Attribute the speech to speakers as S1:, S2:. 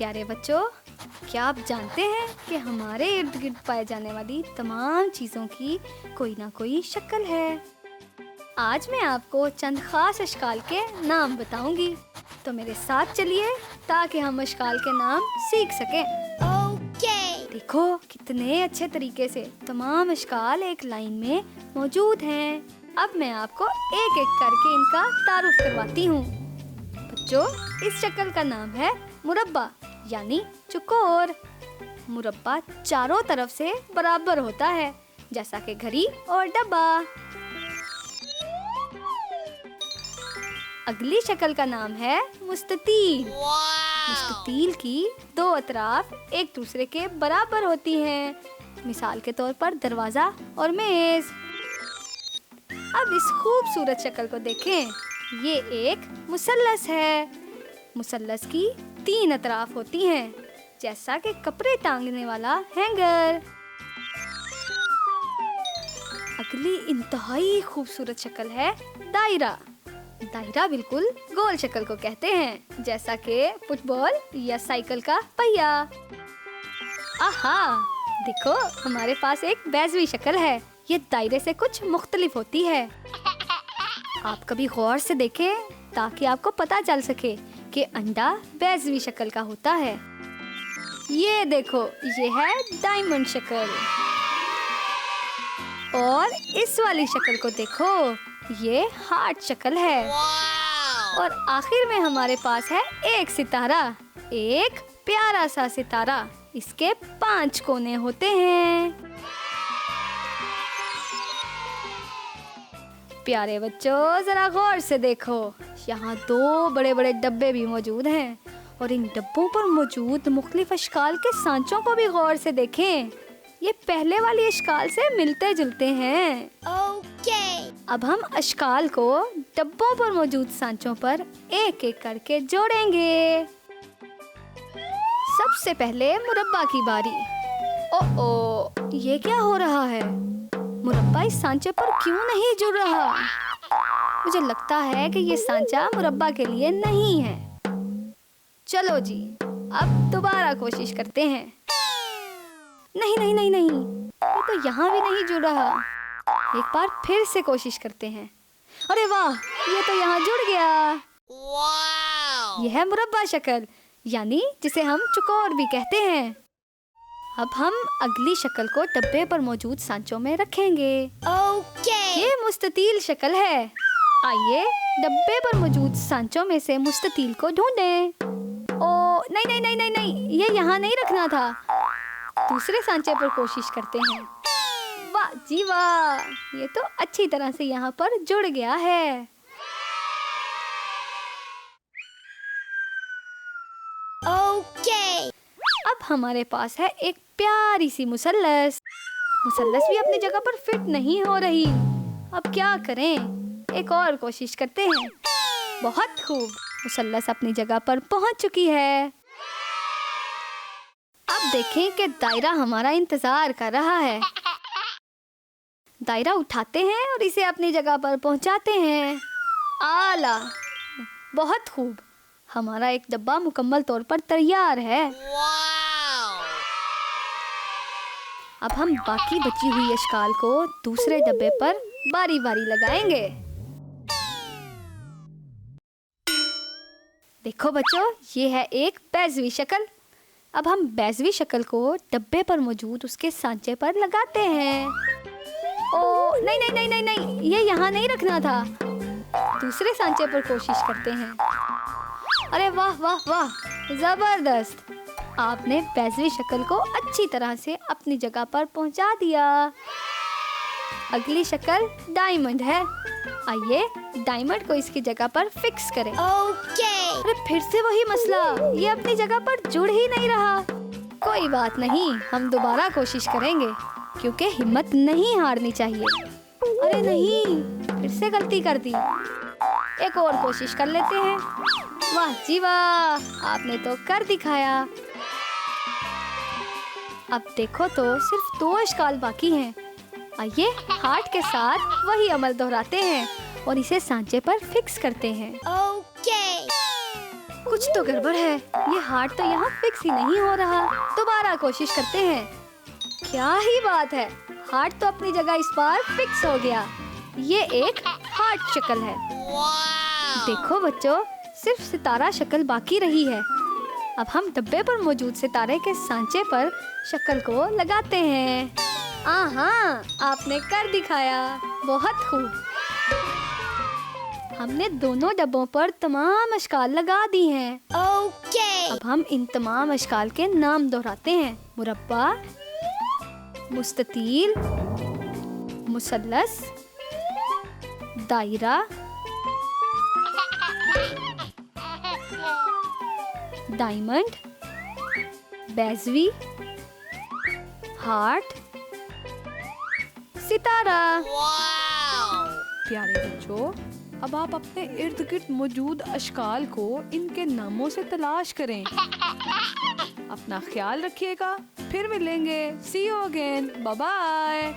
S1: प्यारे बच्चों, क्या आप जानते हैं कि हमारे इर्द गिर्द पाए जाने वाली तमाम चीज़ों की कोई ना कोई शक्ल है। आज मैं आपको चंद खास अशकाल के नाम बताऊंगी, तो मेरे साथ चलिए ताकि हम अशकाल के नाम सीख सकें। देखो कितने अच्छे तरीके से तमाम अशकाल एक लाइन में मौजूद हैं। अब मैं आपको एक एक करके इनका तारुफ करवाती हूँ। बच्चों, इस शक्ल का नाम है मुरब्बा यानी चौकोर। मुरब्बा चारों तरफ से बराबर होता है, जैसा कि घड़ी और डब्बा। अगली शक्ल का नाम है मुस्ततील। मुस्ततील की दो अतराफ एक दूसरे के बराबर होती हैं, मिसाल के तौर पर दरवाजा और मेज। अब इस खूबसूरत शक्ल को देखें, ये एक मुसल्लस है। मुसल्लस की तीन अतराफ होती हैं, जैसा कि कपड़े टांगने वाला हैंगर। अगली इंतहाई खूबसूरत शक्ल है दायरा। दायरा बिल्कुल गोल शक्ल को कहते हैं, जैसा कि फुटबॉल या साइकिल का पहिया। आहा, देखो हमारे पास एक बैज़वी शक्ल है। ये दायरे से कुछ मुख्तलिफ होती है। आप कभी गौर से देखें ताकि आपको पता चल सके कि अंडा बैज़वी शक्ल का होता है। ये देखो, ये है डायमंड शक्ल। और इस वाली शक्ल को देखो, ये हार्ट शक्ल है। और आखिर में हमारे पास है एक सितारा, एक प्यारा सा सितारा। इसके 5 कोने होते हैं। प्यारे बच्चों, जरा गौर से देखो, यहाँ 2 बड़े बड़े डब्बे भी मौजूद हैं, और इन डब्बों पर मौजूद मुख्तलिफ अशकाल के सांचों को भी गौर से देखें। ये पहले वाली अशकाल से मिलते जुलते हैं। अब हम अशकाल को डब्बों पर मौजूद सांचों पर एक एक करके जोड़ेंगे। सबसे पहले मुरब्बा की बारी। ओह, ये क्या हो रहा है? मुरब्बा इस सांचे पर क्यों नहीं जुड़ रहा? मुझे लगता है कि ये सांचा मुरब्बा के लिए नहीं है। चलो जी, अब दोबारा कोशिश करते हैं। नहीं नहीं नहीं नहीं, ये तो यहाँ भी नहीं जुड़ रहा। एक बार फिर से कोशिश करते हैं। अरे वाह, ये तो यहाँ जुड़ गया। यह है मुरब्बा शक्ल, यानी जिसे हम चौकोर भी कहते हैं। अब हम अगली शक्ल को डब्बे पर मौजूद सांचों में रखेंगे। ये मुस्ततील शक्ल है। आइए डब्बे पर मौजूद सांचों में से मुस्ततील को ढूंढें। ओ नहीं नहीं नहीं नहीं नहीं, ये यहाँ नहीं रखना था। दूसरे सांचे पर कोशिश करते हैं। वाह जी वाह, ये तो अच्छी तरह से यहाँ पर जुड़ गया है। अब हमारे पास है एक प्यारी सी मुसल्लस। मुसल्लस भी अपनी जगह पर फिट नहीं हो रही। अब क्या करें? एक और कोशिश करते हैं। बहुत खूब, मुसल्लस अपनी जगह पर पहुंच चुकी है। अब देखें कि दायरा हमारा इंतजार कर रहा है। दायरा उठाते हैं और इसे अपनी जगह पर पहुंचाते हैं। आला, बहुत खूब, हमारा एक डब्बा मुकम्मल तौर पर तैयार है। अब हम बाकी बची हुई अशकाल को दूसरे डब्बे पर बारी बारी लगाएंगे। देखो बच्चों, ये है एक बैज़वी शक्ल। अब हम बैज़वी शक्ल को डब्बे पर मौजूद उसके सांचे पर लगाते हैं। ओ नहीं नहीं नहीं नहीं नहीं, ये यहाँ नहीं रखना था। दूसरे सांचे पर कोशिश करते हैं। अरे वाह वाह वाह, जबरदस्त, आपने बैज़वी शक्ल को अच्छी तरह से अपनी जगह पर पहुंचा दिया। अगली शक्ल डायमंड है। आइए डायमंड को इसकी जगह पर फिक्स करें। अरे फिर से वही मसला, ये अपनी जगह पर जुड़ ही नहीं रहा। कोई बात नहीं, हम दोबारा कोशिश करेंगे, क्योंकि हिम्मत नहीं हारनी चाहिए। अरे नहीं, फिर से गलती कर दी। एक और कोशिश कर लेते हैं। वाह जी वाह, आपने तो कर दिखाया। अब देखो तो सिर्फ 2 अशकाल बाकी हैं। आइए हार्ट के साथ वही अमल दोहराते हैं और इसे सांचे पर फिक्स करते हैं। कुछ तो गड़बड़ है, ये हार्ट तो यहाँ फिक्स ही नहीं हो रहा। दोबारा कोशिश करते हैं। क्या ही बात है, हार्ट तो अपनी जगह इस बार फिक्स हो गया। ये एक हार्ट शक्ल है। देखो बच्चों, सिर्फ सितारा शक्ल बाकी रही है। अब हम डब्बे पर मौजूद सितारे के सांचे पर शक्ल को लगाते हैं। हाँ, आपने कर दिखाया, बहुत खूब। हमने दोनों डब्बों पर तमाम अशकाल लगा दी हैं।
S2: ओके।
S1: अब हम इन तमाम अशकाल के नाम दोहराते हैं। मुरब्बा, मुस्ततील, मुसल्लस, दायरा, डायमंड, बेज़वी, हार्ट, सितारा।
S3: प्यारे बच्चों, अब आप अपने इर्द गिर्द मौजूद अशकाल को इनके नामों से तलाश करें। अपना ख्याल रखिएगा, फिर मिलेंगे। सी यू अगेन, बाय बाय।